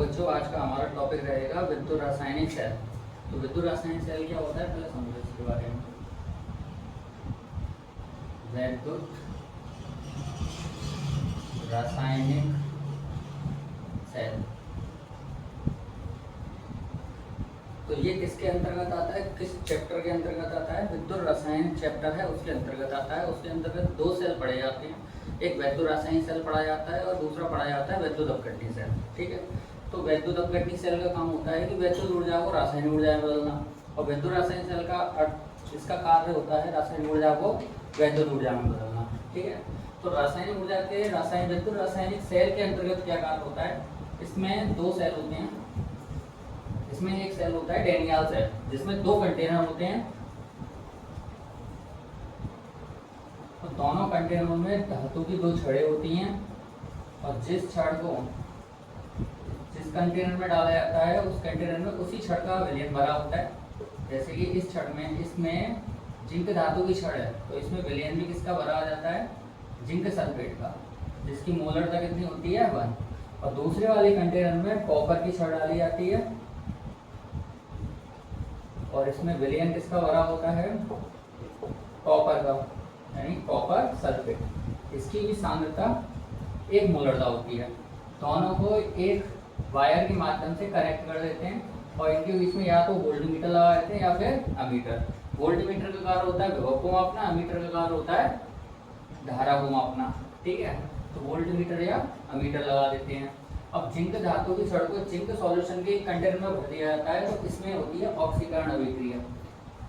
बच्चों आज का हमारा टॉपिक रहेगा विद्युत रासायनिक सेल। तो विद्युत रासायनिक सेल क्या होता है पहले समझो इसके बारे में। विद्युत रासायनिक सेल तो ये किसके अंतर्गत आता है, किस चैप्टर के अंतर्गत आता है? विद्युत रासायनिक चैप्टर है उसके अंतर्गत आता है। उसके अंतर्गत दो सेल पढ़े जाते हैं, एक विद्युत रासायनिक सेल पढ़ा जाता है और दूसरा पढ़ा जाता है विद्युत अपघटनीय सेल। ठीक है, तो विद्युत अपघटनीय सेल का काम होता है कि विद्युत ऊर्जा को रासायनिक ऊर्जा में बदलना, और विद्युत रासायनिक सेल का इसका कार्य होता है रासायनिक ऊर्जा को विद्युत ऊर्जा में बदलना। ठीक है, तो रासायनिक ऊर्जा के विद्युत रासायनिक सेल के अंतर्गत क्या कार्य होता है? इसमें दो सेल होते हैं। इसमें एक सेल होता है डेनियल सेल जिसमें दो कंटेनर होते हैं, तो दोनों कंटेनरों में धातु की दो छड़ें होती हैं, और जिस छड़ को जिस कंटेनर में डाला जाता है उस कंटेनर में उसी छड़ का विलयन भरा होता है। जैसे कि इस छड़ में इसमें जिंक धातु की छड़ है, तो इसमें विलयन भी किसका भरा आ जाता है? जिंक सल्फेट का, जिसकी मोलरता कितनी होती है 1। और दूसरे वाले कंटेनर में कॉपर की छड़ डाली जाती है, और इसमें विलयन किसका भरा होता है? कॉपर का, यानी कॉपर सल्फेट। इसकी भी सांद्रता 1 मोलरता होती है। दोनों को एक वायर के माध्यम से कनेक्ट कर देते हैं, और इनके बीच में या तो वोल्टमीटर लगा देते हैं या फिर अमीटर। वोल्टमीटर का कार्य होता है विभव को मापना, अमीटर का कार्य होता है धारा को मापना। ठीक है, तो वोल्टमीटर या अमीटर लगा देते हैं। अब जिंक धातु की छड़ को जिंक सॉल्यूशन के कंटेनर में भर दिया जाता है, तो इसमें होती है ऑक्सीकरण अभिक्रिया।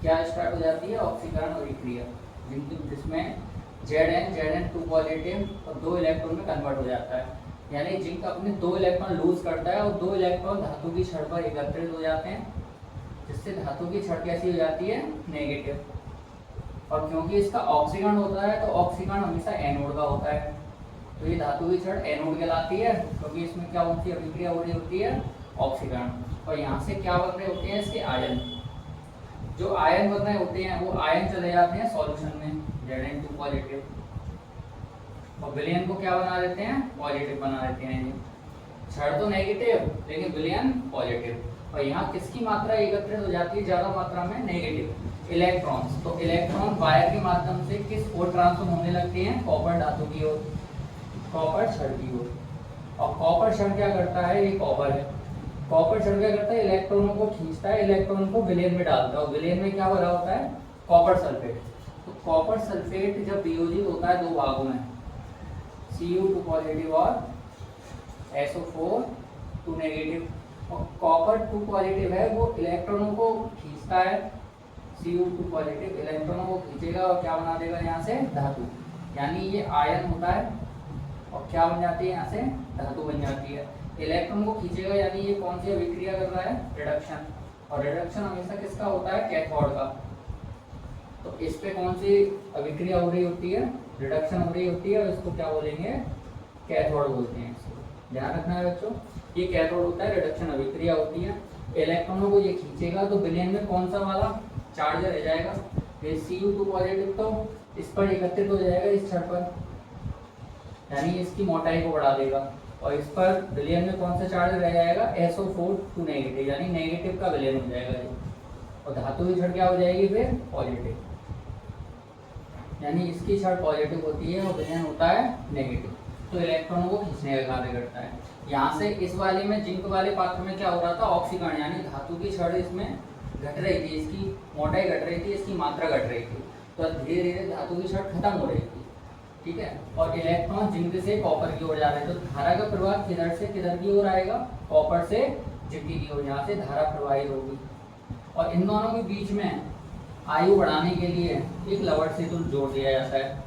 क्या स्टार्ट हो जाती है? ऑक्सीकरण अभिक्रिया, जिसमें Zn 2 पॉजिटिव और 2 इलेक्ट्रॉन में कन्वर्ट हो जाता है। यानी जिंक अपने 2 इलेक्ट्रॉन लूज करता है और 2 इलेक्ट्रॉन धातु की छड़ पर एकत्रित हो जाते हैं, जिससे धातु की छड़ कैसी हो जाती है? नेगेटिव। और क्योंकि इसका ऑक्सीकरण होता है तो ऑक्सीकरण हमेशा एनोड का होता है, तो ये धातु की छड़ एनोड कहलाती है, क्योंकि इसमें क्या होती है? अभिक्रिया हो रही होती है ऑक्सीकरण। और यहाँ से क्या बन रहे होते हैं? इसके आयन। जो आयन बन रहे होते हैं वो आयन चले जाते हैं सॉल्यूशन में, Zn 2 पॉजिटिव, और विलयन को क्या बना देते हैं? पॉजिटिव बना देते हैं। छड़ तो नेगेटिव लेकिन विलयन पॉजिटिव। और यहाँ किसकी मात्रा एकत्रित हो जाती है ज़्यादा मात्रा में? Negative, electrons. तो इलेक्ट्रॉन वायर के माध्यम से किस ओर ट्रांसफर होने लगते हैं? कॉपर धातु की ओर, कॉपर छड़ की ओर। और कॉपर छड़ क्या करता है? ये कॉपर है। कॉपर छड़ क्या करता है? इलेक्ट्रॉनों को खींचता है, इलेक्ट्रॉन को विलयन में डालता है, और विलयन में क्या भरा होता है? Copper sulphate. तो कॉपर सल्फेट जब वियोजित होता है 2 भागों में, Cu2 पॉजिटिव और SO4 2 नेगेटिव, और कॉपर 2 पॉजिटिव है वो इलेक्ट्रॉनों को खींचता है, Cu2 पॉजिटिव इलेक्ट्रॉनों को खींचेगा और क्या बना देगा यहाँ से? धातु। यानी ये आयन होता है और क्या बन जाती है? यहाँ से धातु बन जाती है। इलेक्ट्रॉन को खींचेगा यानी ये कौन सी अभिक्रिया कर रहा है? रिडक्शन। और रिडक्शन हमेशा किसका होता है? कैथोड का। तो इस पे कौन सी अभिक्रिया हो रही होती है? रिडक्शन हो रही होती है, और इसको क्या बोलेंगे? कैथोड बोलते हैं। इसको ध्यान रखना है बच्चों, ये कैथोड होता है, रिडक्शन अभिक्रिया होती है। इलेक्ट्रॉनों को ये खींचेगा तो विलयन में कौन सा वाला चार्ज रह जाएगा? ये Cu2 पॉजिटिव तो इस पर एकत्रित हो जाएगा इस छड़ पर, यानी इसकी मोटाई को बढ़ा देगा, और इस पर विलयन में कौन सा चार्ज रह जाएगा? SO4 2 नेगेटिव, यानी नेगेटिव का विलयन हो जाएगा ये, और धातु की छड़ क्या हो जाएगी फिर? पॉजिटिव। यानी इसकी छड़ पॉजिटिव होती है और विलयन होता है नेगेटिव, तो इलेक्ट्रॉनों को खींचने का कार्य करता है। यहाँ से इस वाले में जिंक वाले पात्र में क्या हो रहा था? ऑक्सीकरण, यानी धातु की छड़ इसमें घट रही थी, इसकी मोटाई घट रही थी, इसकी मात्रा घट रही थी, तो धीरे धीरे धातु की छड़ खत्म हो रही थी। ठीक है, और इलेक्ट्रॉन जिंक से कॉपर की ओर जा रहे हैं, तो धारा का प्रवाह किधर से किधर की ओर आएगा? कॉपर से जिंक की ओर, यहाँ से धारा प्रवाहित होगी। और इन दोनों के बीच में आयु बढ़ाने के लिए एक लवण सेतु जोड़ दिया जाता है।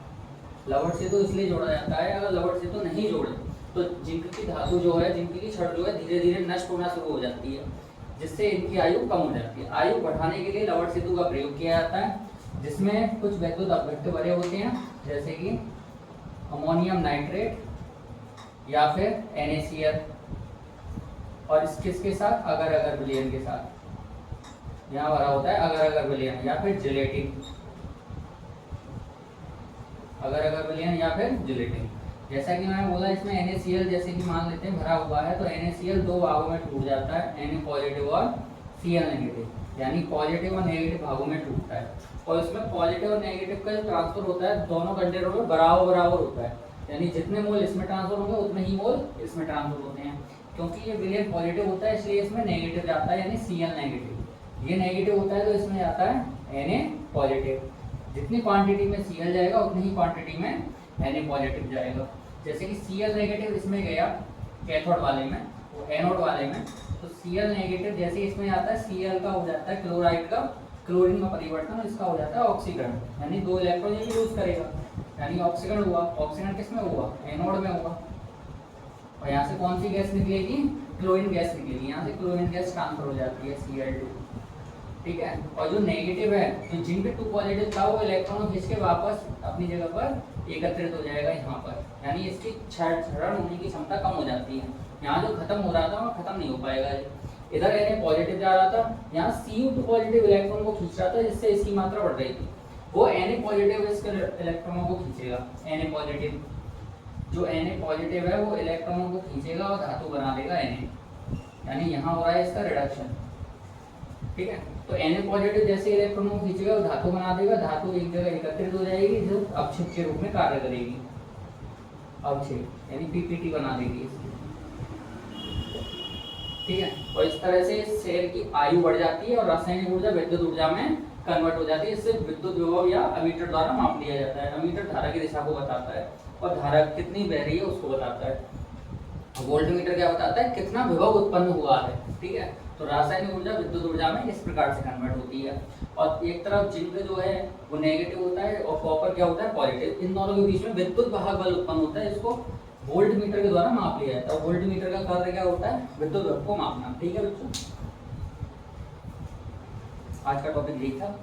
लवण सेतु इसलिए जोड़ा जाता है, अगर लवण सेतु नहीं जोड़े तो जिंक की धातु जो है, जिंक की छड़ जो है धीरे धीरे नष्ट होना शुरू हो जाती है, जिससे इनकी आयु कम हो जाती है। आयु बढ़ाने के लिए लवण सेतु का प्रयोग किया जाता है, जिसमें कुछ विद्युत अपघट्य भरे होते हैं, जैसे कि अमोनियम नाइट्रेट या फिर NaCl, और किसके साथ? अगर अगर विलयन के साथ यहाँ भरा होता है अगर अगर विलयन, या फिर जिलेटिन, अगर अगर विलयन या फिर जिलेटिन। जैसा कि मैंने बोला इसमें NaCl जैसे कि मान लेते हैं भरा हुआ है, तो NaCl दो भागों में टूट जाता है, Na पॉजिटिव और Cl नेगेटिव, यानी पॉजिटिव और नेगेटिव भागों में टूटता है। और इसमें पॉजिटिव और नेगेटिव का जो ट्रांसफर होता है दोनों कंटेनरों में बराबर बराबर होता है, यानी जितने मोल इसमें ट्रांसफर होंगे उतने ही मोल इसमें ट्रांसफर होते हैं। क्योंकि ये विलयन पॉजिटिव होता है इसलिए इसमें नेगेटिव जाता है, यानी Cl नेगेटिव। ये नेगेटिव होता है तो इसमें जाता है Na पॉजिटिव। जितनी क्वांटिटी में Cl जाएगा उतनी ही क्वांटिटी में Na पॉजिटिव जाएगा। जैसे कि Cl नेगेटिव इसमें गया कैथोड वाले में, वो एनोड वाले में, तो Cl नेगेटिव जैसे इसमें आता है Cl का हो जाता है क्लोराइड का क्लोरीन में परिवर्तन, इसका हो जाता है ऑक्सीकरण, यानी 2 इलेक्ट्रॉन ये यूज करेगा, यानी ऑक्सीकरण हुआ। ऑक्सीकरण किस में हुआ? एनोड में हुआ। और यहाँ से कौन सी गैस निकलेगी? क्लोरीन गैस निकलेगी। यहाँ से क्लोरीन गैस ट्रांसफर हो जाती है Cl2, ठीक है। और जो नेगेटिव है, तो जिन पे 2 पॉजिटिव था वो इलेक्ट्रॉन खींच के वापस अपनी जगह पर एकत्रित हो जाएगा यहाँ पर, यानी इसकी क्षरण होने की क्षमता कम हो जाती है। यहाँ जो खत्म हो रहा था वो खत्म नहीं हो पाएगा। इधर Na पॉजिटिव जा रहा था, यहाँ Cu2 पॉजिटिव इलेक्ट्रॉन को खींच रहा था, जिससे इसकी मात्रा बढ़ रही थी। वो Na पॉजिटिव इसके इलेक्ट्रॉनों को खींचेगा। Na पॉजिटिव, जो Na पॉजिटिव है वो इलेक्ट्रॉनों को खींचेगा और धातु बना देगा Na, यानी यहाँ हो रहा है इसका रिडक्शन, ठीक है। तो Na पॉजिटिव जैसे इलेक्ट्रॉनों को खींचेगा वो धातु बना देगा, धातु एक जगह एकत्रित हो जाएगी जो अवक्षेप के रूप में कार्य करेगी, अवक्षेप यानी पीपीटी बना देगी इसकी, ठीक है। और इस तरह से सेल की आयु बढ़ जाती है और रासायनिक ऊर्जा विद्युत ऊर्जा में कन्वर्ट हो जाती है। इससे विद्युत विभव या अमीटर द्वारा माप लिया जाता है। अमीटर धारा की दिशा को बताता है और धारा कितनी बह रही है उसको बताता है। वोल्टमीटर क्या बताता है? कितना विभव उत्पन्न हुआ है, ठीक है। तो रासायनिक ऊर्जा विद्युत ऊर्जा में इस प्रकार से कन्वर्ट होती है। और एक तरफ जिंक जो है वो नेगेटिव होता है और कॉपर क्या होता है? पॉजिटिव। इन दोनों के बीच में विद्युत वाहक बल उत्पन्न होता है, इसको वोल्ट मीटर के द्वारा माप लिया जाता है। वोल्ट मीटर का कार्य क्या होता है? विद्युत बल को मापना, ठीक है बच्चों। आज का टॉपिक यही था।